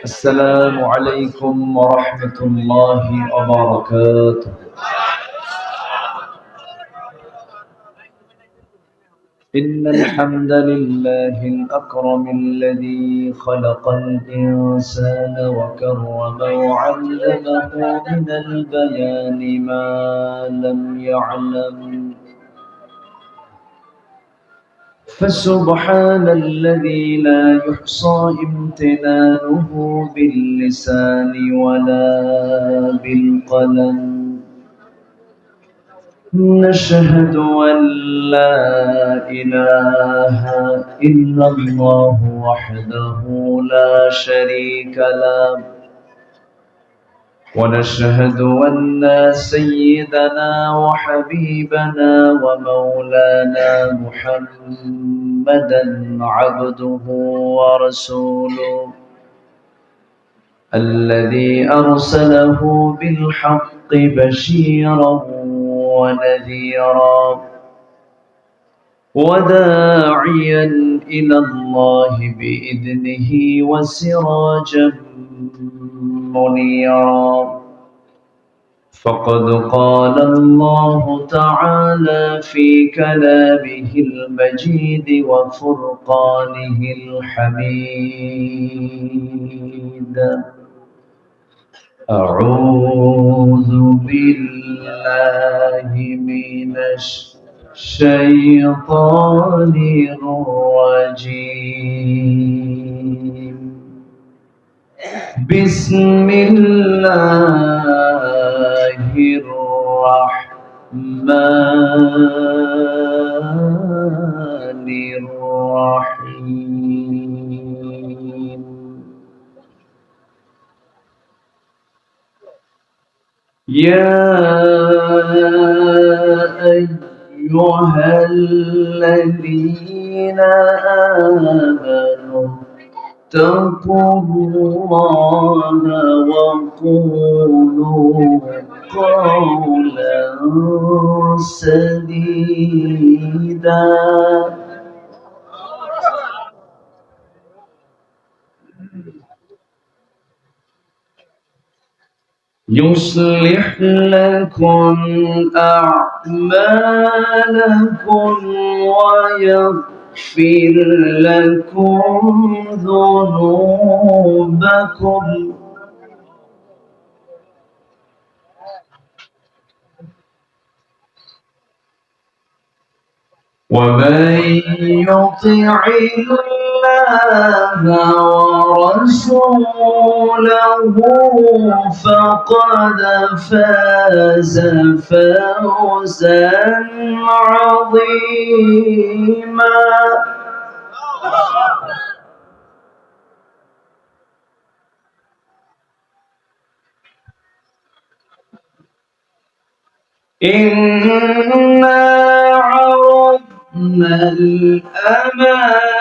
السلام عليكم ورحمة الله وبركاته. إن الحمد لله الأكرم الذي خلق الإنسان وكرمه وعلمه من البيان ما لم يعلم، فسبحان الذي لا يحصى امتنانه باللسان ولا بالقلم. نشهد أن لا إله إلا الله وحده لا شريك له، ونشهد أن سيدنا وحبيبنا ومولانا محمدا عبده ورسوله الذي أرسله بالحق بشيرا ونذيرا وداعيا إلى الله بإذنه وسراجا منيرا. فقد قال الله تعالى في كلامه المجيد وفرقانه الحميد: أعوذ بالله من الشيطان الرجيم. بسم الله الرحمن الرحيم. يا أيها الذين آمنوا اتقوا الله وقولوا قولا سديدا يصلح لكم أعمالكم ويغفر لكم ذنوبكم، ومن يطع الله ورسوله فقد فاز فوزا عظيما. إنا عرضنا الأمانة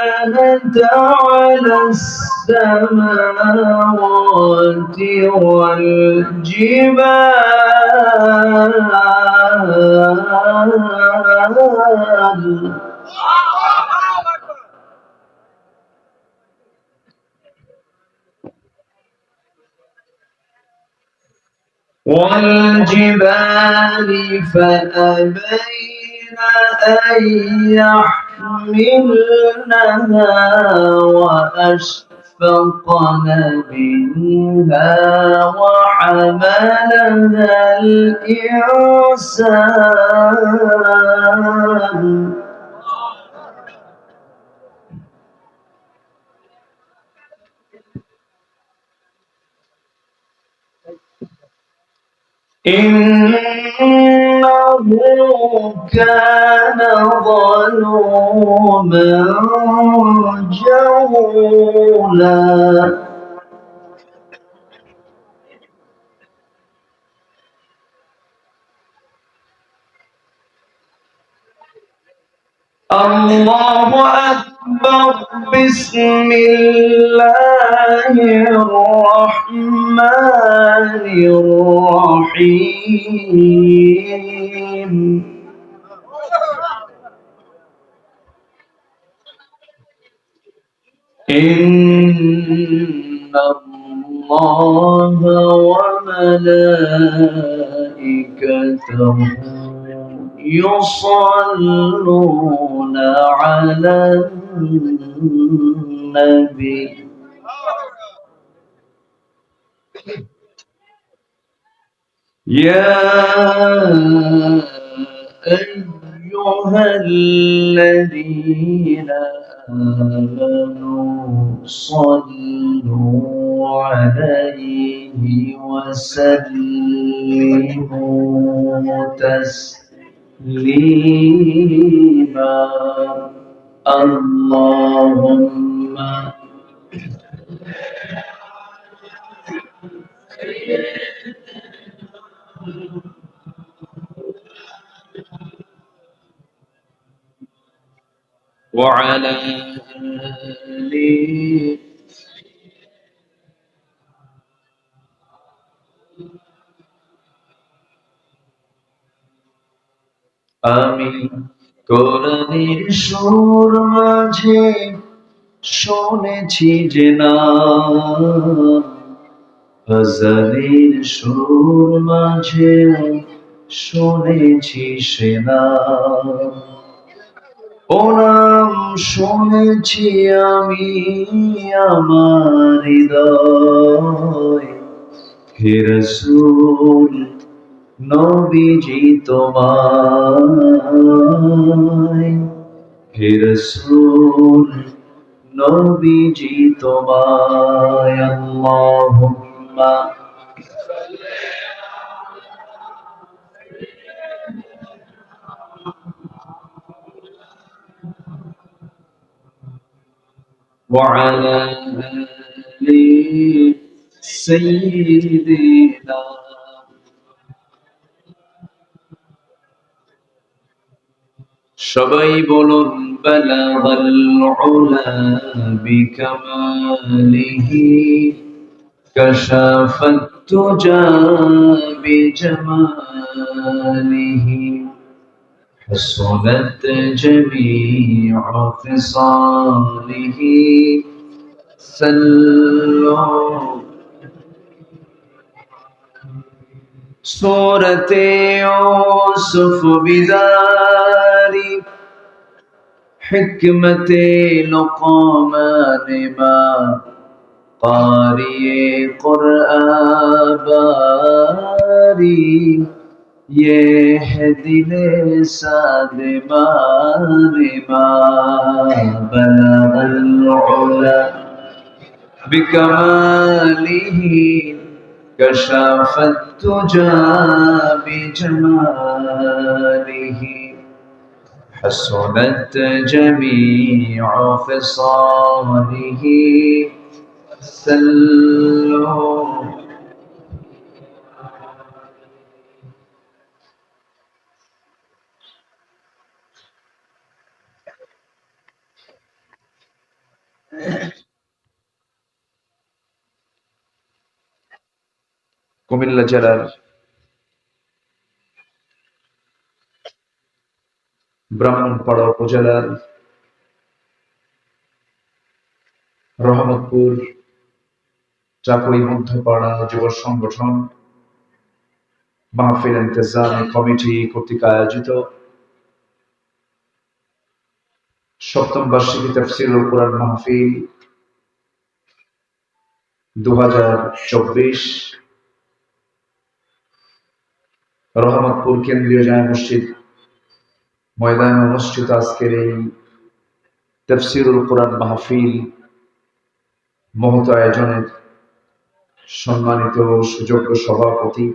على السماوات والجبال فأبين أن يحملنها وأشفقن منها وحملها الإنسان إنه كان ظلوما جهولا. الله أكبر. بسم الله الرحمن الرحيم. إن الله وملائكته يصلون على النبي يا أيها الذين آمنوا صلوا عليه وسلموا تسليما اللهم وعلى آله আমি কোরআনের সুর মাঝে শুনেছি যে নাম গজলের সুর মাঝে শুনেছি সে নাম ও নাম শুনেছি আমি আমার হৃদয় হে রাসূল নবীজি তোমায় হে রাসূল নবীজি তোমায় আল্লাহুম্মা وعلى آل سيدنا সবাই বলুন বালাগাল উলা বিকামালিহি কাশাফাত তুজা বিজামালিহি حسنت جميع خصاله صلوا سورة يوسف بداري حکمت لقمان ما قاری قرآن باری یہ ہے دل ساد ما بلغ العلا بكماله كشف الدجى بجماله حسنت جميع خصاله سلوا কুমিল্লা জেলার ব্রাহ্মণপাড়া উপজেলার রহমতপুর চাকুরি মধ্যপাড়া যুব সংগঠন মাহফিল ইন্তেজামি কমিটি কর্তৃক আয়োজিত সপ্তম বার্ষিকী তাফসীরুল কুরআন মাহফিল 2024 রহমতপুর কেন্দ্রীয় জামে মসজিদ ময়দানে অনুষ্ঠিত আজকের এই তাফসীরুল কুরআন মাহফিল মহৎ আয়োজনের সম্মানিত সুযোগ্য সভাপতি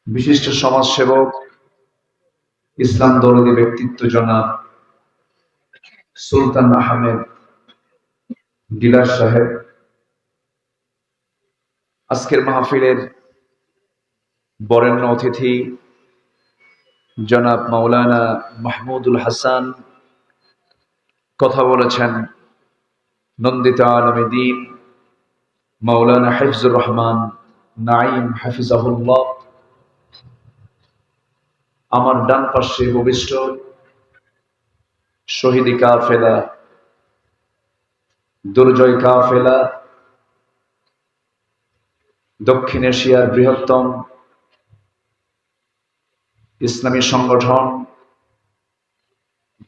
বিশিষ্ট সমাজসেবক ইসলাম দরদি ব্যক্তিত্ব জনাব সুলতান আহমেদ ডিলার সাহেব, আজকের মাহফিলের বরেণ্য অতিথি জনাব মাওলানা মাহমুদুল হাসান কথা বলেছেন, নন্দিত আলমে দ্বীন মাওলানা হিফজুর রহমান নাঈম হাফিজাহুল্লাহ, আমার ডান পাশে ভূমিষ্ঠ শহীদি কাফেলা দুর্জয় কাফেলা, দক্ষিণ এশিয়ার বৃহত্তম ইসলামী সংগঠন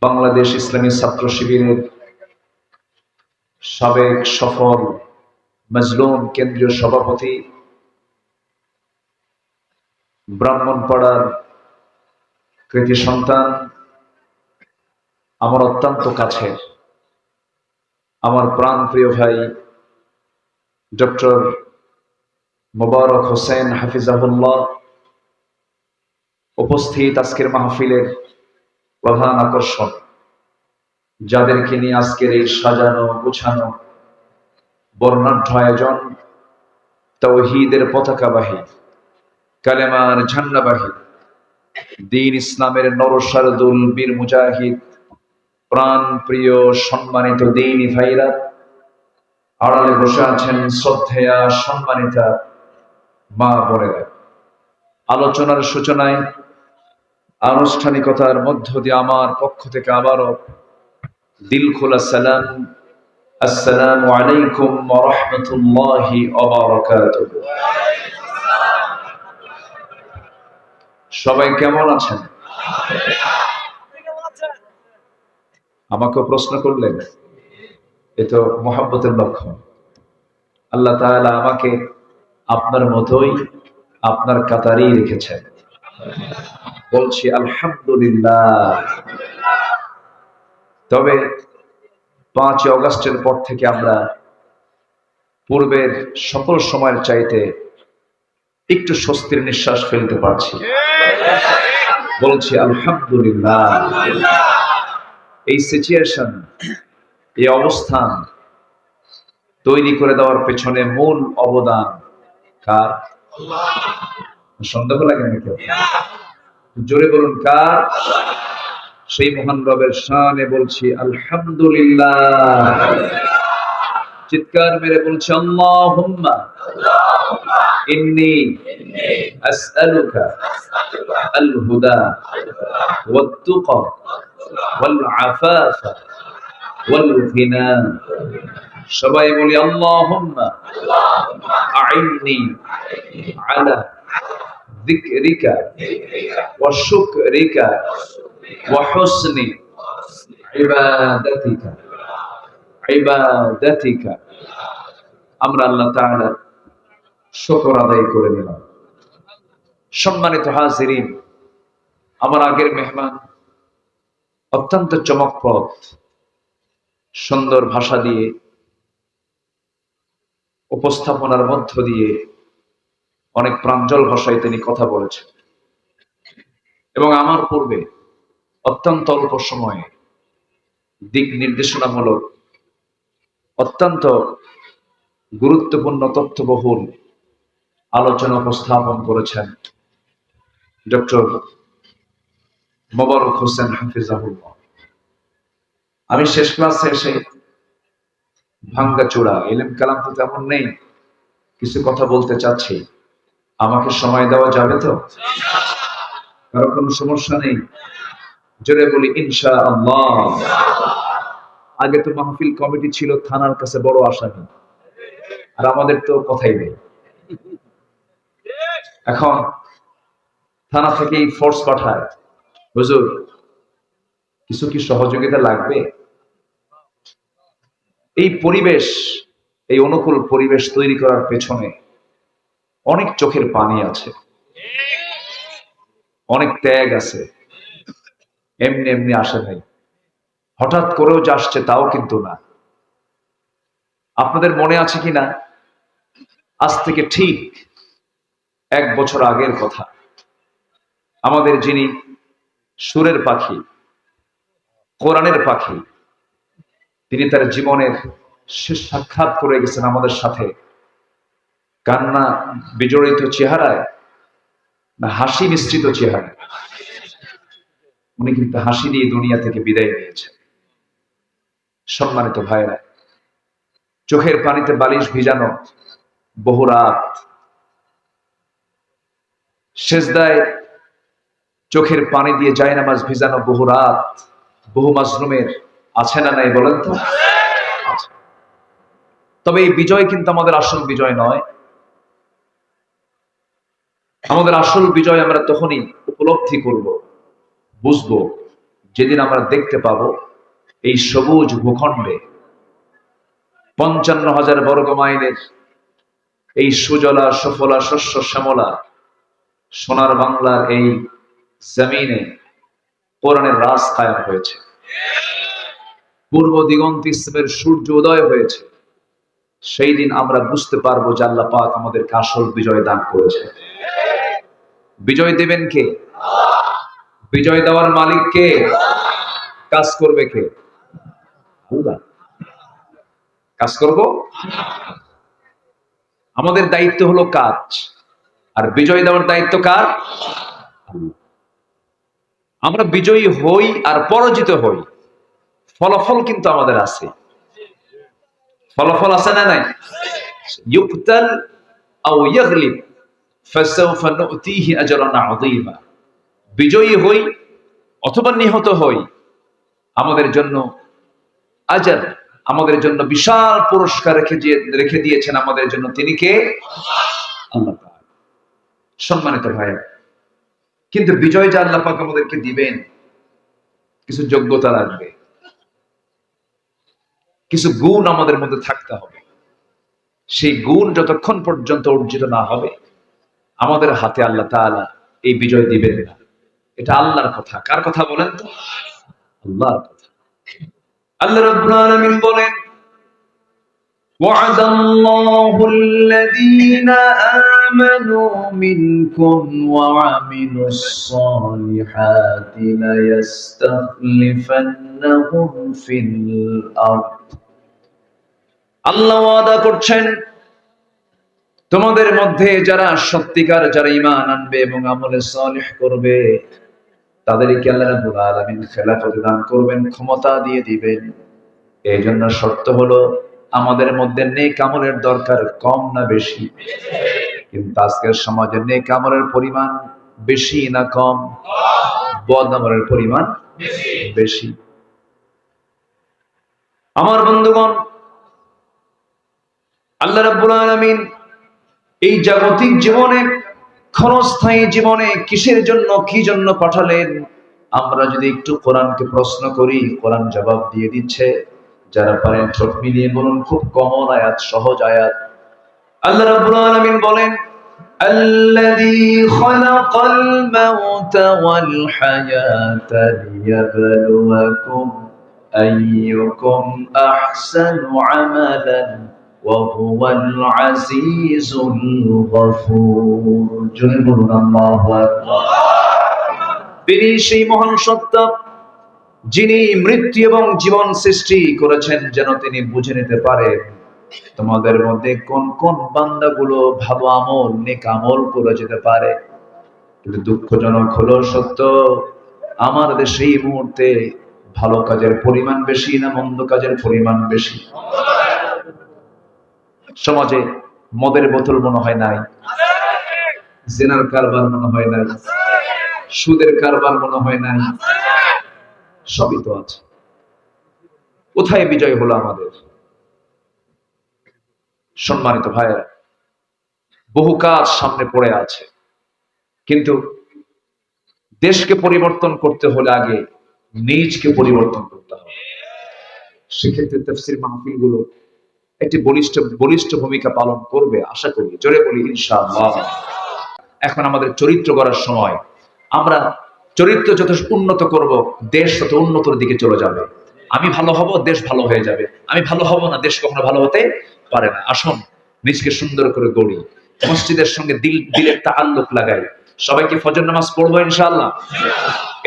বাংলাদেশ ইসলামী ছাত্র শিবিরের সাবেক সফল মজলুম কেন্দ্রীয় সভাপতি, ব্রাহ্মণপাড়ার কৃতি সন্তান, আমার অত্যন্ত কাছের, আমার প্রাণ প্রিয় ভাই ডক্টর মোবারক হোসেন হাফিজাহুল্লাহ, উপস্থিত আজকের মাহফিলের প্রধান আকর্ষণ, যাদেরকে নিয়ে আজকের এই সাজানো গুছানো বর্ণাঢ্য আয়োজন, তাওহীদের পতাকাবাহী, কালেমার ঝান্ডাবাহী, দ্বীন ইসলামের নরসারদুল বীর মুজাহিদ, প্রাণ প্রিয় সম্মানিত দ্বীনী ভাইরা, আড়ালে বসে আছেন শ্রদ্ধেয়া সম্মানিতা মা বোনেরা। আলোচনার সূচনায় আনুষ্ঠানিকতার মধ্য দিয়ে আমার পক্ষ থেকে আবারও দিল খোলা সালাম, আসসালামু আলাইকুম ওয়া রাহমাতুল্লাহি ওয়া বারাকাতুহু। সবাই কেমন আছেন? আমাকে প্রশ্ন করলেন, এ তো মহব্বতের লক্ষণ। আল্লাহ তাআলা আমাকে আপনার মতোই আপনার কাতারেই রেখেছেন, বলছি আলহামদুলিল্লাহ। তবে 5 অগাস্টের পর থেকে আমরা পূর্বের সকল সময়ের চাইতে একটু স্বস্তির নিঃশ্বাস ফেলতে পারছি, বলছি আলহামদুলিল্লাহ। এই সিচুয়েশন, এই অবস্থান তৈরি করে দেওয়ার পেছনে মূল অবদান কার? সন্দেহ লাগে নাকি? জোরে বলুন কার? সেই মহান রবের শানে বলছি আলহামদুলিল্লাহ। চিৎকার মেরে বলছি আল্লাহুম্মা ইন্নী আসআলুকা আল হুদা ওয়াত তুকা ওয়াল আফাফা ওয়াল গিনা। সবাই বলি আল্লাহুম্মা আইন্নি আলা যিকরিকা ওয়া শুকরিকা ওয়া হুসনি ইবাদাতিকা। ইবাদাতিকা। আমরা আল্লাহ তাআলার শুকর আদায় করে নিলাম। সম্মানিত হাজিরিন, আমার আগের মেহমান অত্যন্ত চমকপ্রদ সুন্দর ভাষা দিয়ে, উপস্থাপনার মধ্য দিয়ে অনেক প্রাঞ্জল ভাষায় তিনি কথা বলেছেন এবং আমার পূর্বে অত্যন্ত অল্প সময়ে দিক নির্দেশনামূলক অত্যন্ত গুরুত্বপূর্ণ তথ্যবহুল আলোচনা উপস্থাপন করেছেন ডক্টর মোবারক হোসেন হাফিজাহুল্লাহ। আমি শেষ ক্লাসে এসে ভাঙ্গাচোরা ইলম কালাম তো তেমন নেই, কিছু কথা বলতে চাচ্ছি। আমাকে সময় দেওয়া যাবে তো? কারো কোনো সমস্যা নেই? জোরে বলি ইনশাআল্লাহ। আগে তো মাহফিল কমিটি ছিল থানার কাছে বড় আসামি, আর আমাদের তো কথাই নেই। এখন থানা থেকেই ফোর্স পাঠায়, হুজুর কিছু কি সহযোগিতা লাগবে? এই পরিবেশ, এই অনুকূল পরিবেশ তৈরি করার পেছনে অনেক চোখের পানি আছে, অনেক ত্যাগ আছে। এমনি এমনি আসে নাই, হঠাৎ করেও যে আসছে তাও কিন্তু না। আপনাদের মনে আছে কিনা, আজ থেকে ঠিক 1 বছর আগের কথা, আমাদের যিনি সুরের পাখি, কোরআনের পাখি, তিনি তার জীবনের শেষ সাক্ষাৎ করে গেছেন আমাদের সাথে। কান্না বিজড়িত চেহারায় না হাসি মিশ্রিত চেহারায়? উনি কিন্তু হাসি দিয়ে দুনিয়া থেকে বিদায় নিয়েছেন। সম্মানিত ভাইরা, চোখের পানিতে বালিশ ভিজানো বহু রাত, সেজদায় চোখের পানি দিয়ে জায়নামাজ ভিজানো বহু রাত, বহু মাজলুমের আছে না নাই বলেন তো? আছে। তবে এই বিজয় কিন্তু আমাদের আসল বিজয় নয়। আমাদের আসল বিজয় আমরা তখনই উপলব্ধি করব, বুঝবো, যেদিন আমরা দেখতে পাবো এই সবুজ ভূখণ্ডে 55,000 বর্গ মাইলের এই সুজলা সুফলা শস্য শ্যামলা সোনার বাংলার এই জমিনে কোরআনের রাজ কায়েম হয়েছে, পূর্ব দিগন্ত ইসলামের সূর্য উদয় হয়েছে। সেই দিন আমরা বুঝতে পারবো যে আল্লাহ পাক আমাদেরকে আসল বিজয় দান করেছে। বিজয় দেবেন কে? বিজয় দেওয়ার মালিক কে? কাজ করবে কে? আল্লাহ। কাজ করব, আমাদের দায়িত্ব হলো কাজ, আর বিজয় দেওয়ার দায়িত্ব কার? আমরা বিজয়ী হই আর পরাজিত হই, ফলাফল কিন্তু আমাদের আছে। ফলাফল আছে না নাই? ইউকতাল আও ইয়াগলিব ফাসাউফা নুতিহি আজরান আযীমা। বিজয়ী হই অথবা নিহত হই, আমাদের জন্য আজর, আমাদের জন্য বিশাল পুরস্কার রেখে দিয়েছেন আমাদের জন্য। তিনি কে? আল্লাহ পাক। সম্মানিত ভাইরা, কিন্তু বিজয় যে আল্লাহ পাক আমাদেরকে দিবেন, কিছু যোগ্যতা লাগবে, কিছু গুণ আমাদের মধ্যে থাকতে হবে। সেই গুণ যতক্ষণ পর্যন্ত অর্জিত না হবে, আমাদের হাতে আল্লাহ তাআলা এই বিজয় দিবেন না। এটা আল্লাহর কথা। কার কথা বলেন তো? আল্লাহর কথা। আল্লাহ রাব্বুল আলামিন বলেন, وعد الله الذين آمنوا منكم وعملوا الصالحات ليستخلفنهم في الأرض। আল্লাহ ওয়াদা করছেন, তোমাদের মধ্যে যারা সত্যিকার, যারা ঈমান আনবে এবং আমলে সালেহ করবে, তাদেরকে আল্লাহ রাব্বুল আলামিন খেলাফত দান করবেন, ক্ষমতা দিয়ে দিবেন। এই জন্য শর্ত হলো আমাদের মধ্যে নেক আমলের দরকার কম না বেশি? কিন্তু আজকের সমাজে নেক আমলের পরিমাণ বেশি না কম? বদ আমলের পরিমাণ বেশি। আমার বন্ধুগণ, আল্লাহ রাব্বুল আলামিন এই জাগতিক জীবনে, ক্ষণস্থায়ী জীবনে কিসের জন্য, কি জন্য পাঠালেন? আমরা যদি একটু কোরআনকে প্রশ্ন করি, কোরআন জবাব দিয়ে দিচ্ছে। যারা পারেন চোখ মিলিয়ে বলুন, খুব কমন আয়াত, সহজ আয়াত। আল্লাহ রাব্বুল আলামিন বলেন, আল্লাযী খালাকাল মাউতা ওয়াল হায়াতা লিয়াবলুয়াকুম আইয়ুকুম আহসানু আমালান ওয়া হুয়াল আজিজুল গফুর। জোরে বলুন আল্লাহু আকবার। তিনি সেই মহান সত্তা, যিনি মৃত্যু এবং জীবন সৃষ্টি করেছেন যেন তিনি বুঝে নিতে পারেন তোমাদের মধ্যে কোন কোন বান্দাগুলো ভালো আমল, নেক আমল করে যেতে পারে। কিন্তু দুঃখজনক হলো সত্য, আমার দেশে এই মুহূর্তে ভালো কাজের পরিমাণ বেশি না মন্দ কাজের পরিমাণ বেশি? সমাজে মদের বোতল মনে হয় নাই, জিনার কারবার মনে হয় নাই, সুদের কারবার মনে হয় নাই, সবই তো আছে। কোথায় বিজয় হলো আমাদের? সম্মানিত ভাইয়েরা, বহু কাজ সামনে পড়ে আছে, কিন্তু দেশকে পরিবর্তন করতে হলে আগে নিজকে পরিবর্তন করতে হবে। সেক্ষেত্রে তাফসীর মাহফিলগুলো একটি বলিষ্ঠ ভূমিকা পালন করবে আশা করি। জোরে বলি ইনশাআল্লাহ। এখন আমাদের চরিত্র গড়ার সময়। আমরা চরিত্র যত উন্নত করব, দেশ তত উন্নতির দিকে চলে যাবে। আমি ভালো হব, দেশ ভালো হয়ে যাবে। আমি ভালো হব না, দেশ কখনো ভালো হতে পারে না। আসুন নিজকে সুন্দর করে গড়ি, মসজিদের সঙ্গে দিলের তাআল্লুক লাগাই। সবাইকে ফজর নামাজ পড়বো ইনশাআল্লাহ।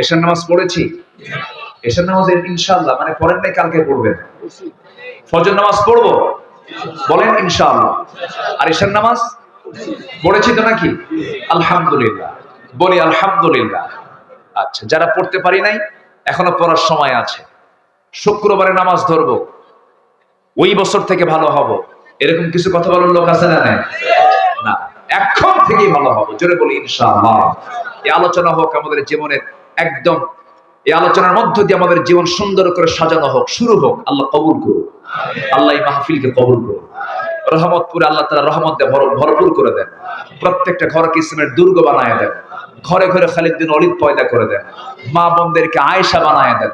এশার নামাজ পড়েছি, এশার নামাজ ইনশাআল্লাহ মানে পড়েন নাই, কালকে পড়বেন। ফজর নামাজ পড়বো, বলেন ইনশাআল্লাহ। আর এশার নামাজ পড়েছি তো নাকি? আলহামদুলিল্লাহ, বলি আলহামদুলিল্লাহ। আচ্ছা, যারা পড়তে পারি নাই, এখনো পড়ার সময় আছে। শুক্রবারে নামাজ ধরবো, ওই বছর থেকে ভালো হব, এরকম কিছু কথা বলার লোক আছে না? না, এখন থেকেই ভালো হবো। জোরে বলি ইনশাআল্লাহ। এই আলোচনা হোক আমাদের জীবনের একদম এই আলোচনার মধ্য দিয়ে আমাদের জীবন সুন্দর করে সাজানো হোক, শুরু হোক। আল্লাহ কবুল করুন, আল্লাহ এই মাহফিলকে কবুল করুন। রহমতপুরে আল্লাহ তাআলা রহমত দিয়ে ভরপুর করে দেন। প্রত্যেকটা ঘরকে ইসলামের দুর্গ বানায় দেন। ঘরে ঘরে খালিদ বিন ওলীদ পয়দা করে দেন। মা বোনদেরকে আয়েশা বানায় দেন,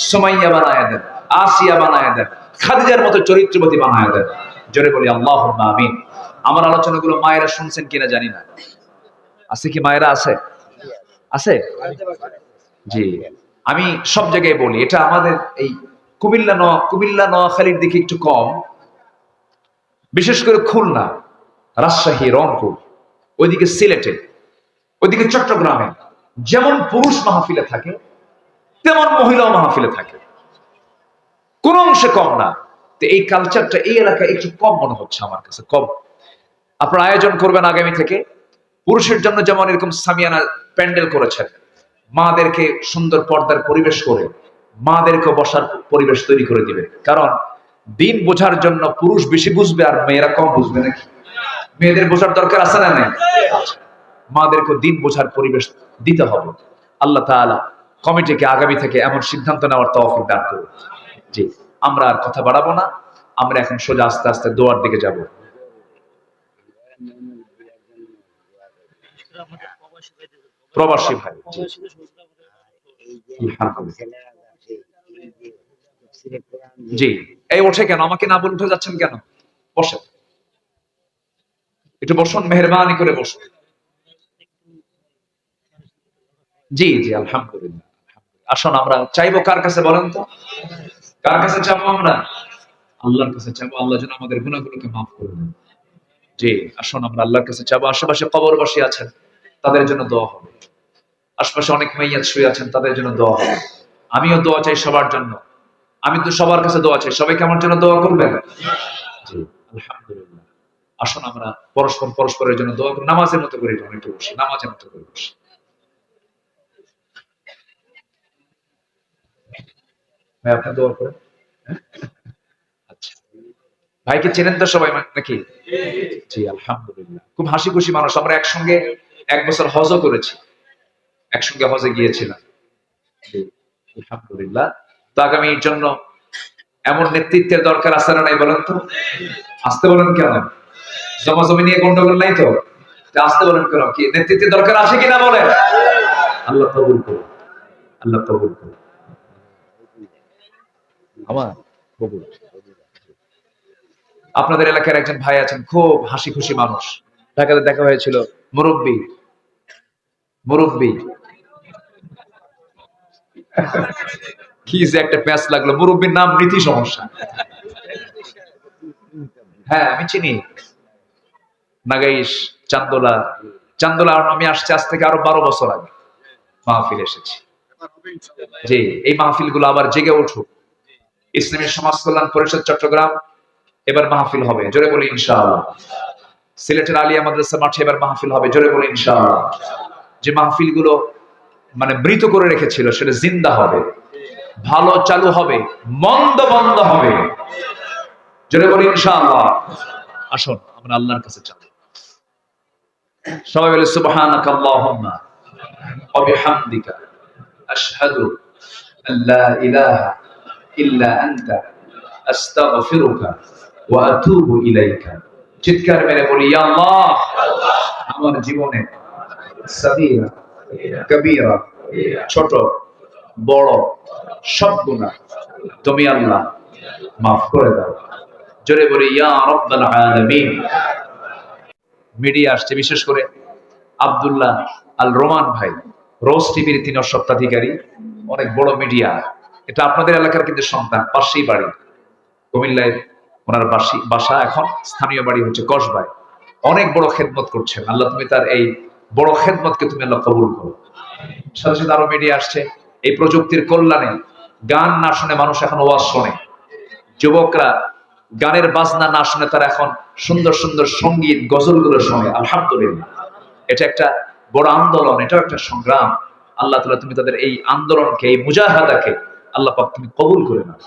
সুমাইয়া বানায় দেন, আসিয়া বানায় দেন, খাদিজার মতো চরিত্রবতী বানায় দেন। জোরে বলি আল্লাহুম্মা আমিন। আমার আলোচনাগুলো মায়েরা শুনছেন কিনা জানি না। আছে কি মায়েরা? আছে, আছে। জি, আমি সব জায়গায় বলি, এটা আমাদের এই কুমিল্লা নোয়াখালীর দিকে একটু কম, বিশেষ করে খুলনা, রাজশাহী, রংপুর, ওইদিকে সিলেটে, ওইদিকে চট্টগ্রামে যেমন পুরুষ মাহফিলে থাকে তেমন মহিলাও মাহফিলে থাকে, কোন অংশে কম না। তো এই কালচারটা এই এলাকায় একটু কম মনে হচ্ছে আমার কাছে, কম। আপনারা আয়োজন করবেন আগামী থেকে, পুরুষের জন্য যেমন এরকম সামিয়ানা প্যান্ডেল করেছেন, মাদেরকে সুন্দর পর্দার পরিবেশ করে মাদেরকে বসার পরিবেশ তৈরি করে দিবে। কারণ দিন বোঝার জন্য পুরুষ বেশি বুঝবে আর মেয়েরা কম বুঝবে নাকি? মেয়েদের বোঝার দরকার আছে না নাই? মাদেরকে দিন বোঝার পরিবেশ দিতে হবে। আল্লাহ তাআলা কমিটিকে আগামী থেকে এমন সিদ্ধান্ত নেওয়ার তৌফিক দান করুন। জি, আমরা আর কথা বাড়াবো না, আমরা এখন সোজা আস্তে আস্তে দোয়ার দিকে যাব। প্রবাসী ভাই, জি, এই ওঠে কেন? আমাকে না বলে উঠে যাচ্ছেন কেন? বসেন, একটু বসুন, মেহরবানি করে বসুন। জি জি, আলহামদুলিল্লাহ। আসুন, আমরা চাইবো কার কাছে বলেন তো? কার কাছে চাবো আমরা? আল্লাহর কাছে চাবো, আল্লাহ যেন আমাদের গুনাহগুলোকে মাফ করে দেন। জি, আসুন আমরা আল্লাহর কাছে চাবো। আশেপাশে কবরবাসী আছেন, তাদের জন্য দোয়া হবে। আশেপাশে অনেক মাইয়াত শুয়ে আছেন, তাদের জন্য দোয়া হবে। আমিও দোয়া চাই সবার জন্য। আমি তো সবার কাছে দোয়া চাই, সবাইকে আমার জন্য দোয়া করবেন। জি, আলহামদুলিল্লাহ। আসুন আমরা পরস্পরের জন্য দোয়া করি, নামাজের মতো করে একটু বসি, নামাজের মতো করে বসি। ভাই, আপনি দোয়া করেন। আচ্ছা, ভাইকে চেনেন তো সবাই নাকি? জি, আলহামদুলিল্লাহ। খুব হাসি খুশি মানুষ। আমরা একসঙ্গে 1 বছর হজও করেছি, একসঙ্গে হজে গিয়েছিলাম। জি, আলহামদুলিল্লাহ। তো আগামীর জন্য এমন নেতৃত্বের দরকার আছে না নাই বলেন তো? আসতে বলেন কেন? জমাজমি নিয়ে গন্ডগোল নাই তো? আসতে বলেন কেন? কি নেতৃত্বের দরকার আছে কিনা বলেন? আল্লাহ কবুল করুন, আল্লাহ কবুল করুন। আমার কবুল। আপনাদের এলাকার একজন ভাই আছেন, খুব হাসি খুশি মানুষ, ঢাকাতে দেখা হয়েছিল। মুরব্বী, মুরব্বী কি যে একটা প্যাচ লাগলো, মুরব্বীর নাম নীতি সমস্যা। হ্যাঁ, আমি চিনি নাগাইশ, চান্দোলা। চান্দোলা আমি আসছি আজ থেকে আরো 12 বছর আগে মাহফিল এসেছি। জি, এই মাহফিল গুলো আবার জেগে উঠুক। ইসলামী সমাজ কল্যাণ পরিষদ চট্টগ্রাম এবার মাহফিল হবে, জোরে বলি ইনশাআল্লাহ। সিলেটের আলিয়া মাদ্রাসা মাঠে এবার মাহফিল হবে, জোরে বলি ইনশাআল্লাহ। যে মাহফিল গুলো মানে মৃত করে রেখেছিল সেটা জিন্দা হবে, ভালো চালু হবে, মন্দ বন্ধ হবে, জোরে বলি ইনশাআল্লাহ। আসুন আমরা আল্লাহর কাছে চাই, সবাই বলে সুবহানাকা আল্লাহুম্মা ওয়া বিহামদিকা আশহাদু আল্লা ইলাহা ইল্লা আনতা আস্তাগফিরুকা ওয়া আতুবু ইলাইকা। চিৎকার মেরে বলি, ইয়া আল্লাহ, আমার জীবনে সাগীরা কবীরা, ছোট বড় সব গুনাহ তুমি আল্লাহ মাফ করে দাও। জোরে বলি ইয়া রাব্বাল আলামিন। মিডিয়া আসছে, বিশেষ করে আব্দুল্লাহ আল রোমান ভাই, রোজ টিভির 3 সপ্তাহাধিকারী, অনেক বড় মিডিয়া। এটা আপনাদের এলাকার কিন্তু সন্তান, পাশেই বাড়ি, কুমিল্লায় ওনার বাসা, এখন স্থানীয় বাড়ি হচ্ছে কসবায়। অনেক বড় খেদমত করছেন, আল্লাহ তুমি তার এই বড় খেদমতকে তুমি আল্লাহ কবুল করো। সাথে সাথে আরো মিডিয়া আসছে, এই প্রযুক্তির কল্যাণে গান না শুনে মানুষ এখন ওয়াজ শোনে। যুবকরা গানের বাজনা না শুনে তারা এখন সুন্দর সুন্দর সঙ্গীত গজলগুলো শোনে। আলহামদুলিল্লাহ, এটা একটা বড় আন্দোলন, এটাও একটা সংগ্রাম। আল্লাহ তাআলা তুমি তাদের এই আন্দোলনকে, এই মুজাহাদাকে আল্লাহ পাক তুমি কবুল করে নাও।